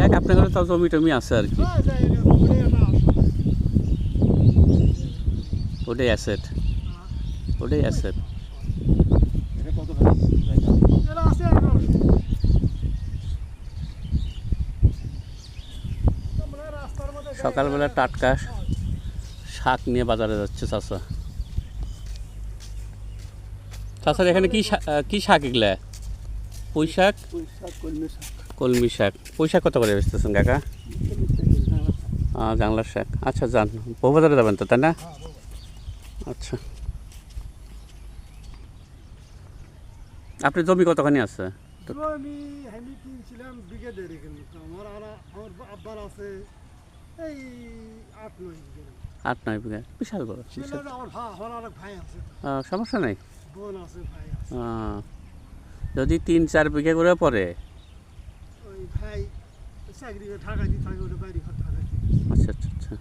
যাক আপনার কাছে তাও জমি টমি আছে আর কি, ওটাই অ্যাসেট, ওটাই অ্যাসেট। সকালবেলা টাটকা শাক নিয়ে বাজারে যাচ্ছে চাচা। চাচার এখানে কি শাক এগুলা? পুঁই শাক, কলমি শাক। পুঁই শাক কত করে বেচতেছেন কাকা? জাংলার শাক। আচ্ছা যান, বউবাজারে যাবেন তো তাই না? আচ্ছা, আপনি জমি কতখানি আছে? আমি কিনছিলাম বিঘে দেড় এখানে, আমার আব্বার আছে এই 8-9 বিঘা, বিশাল বড়। আমার অনেক ভাই আছে, সমস্যা নেই, বোন আছে, ভাই আছে। যদি 3-4 বিঘা করে পড়ে। ওই ভাই চাকরি ঢাকায় থাকে, ওটা বাইরে ঘর ঢাকায়। আচ্ছা আচ্ছা আচ্ছা।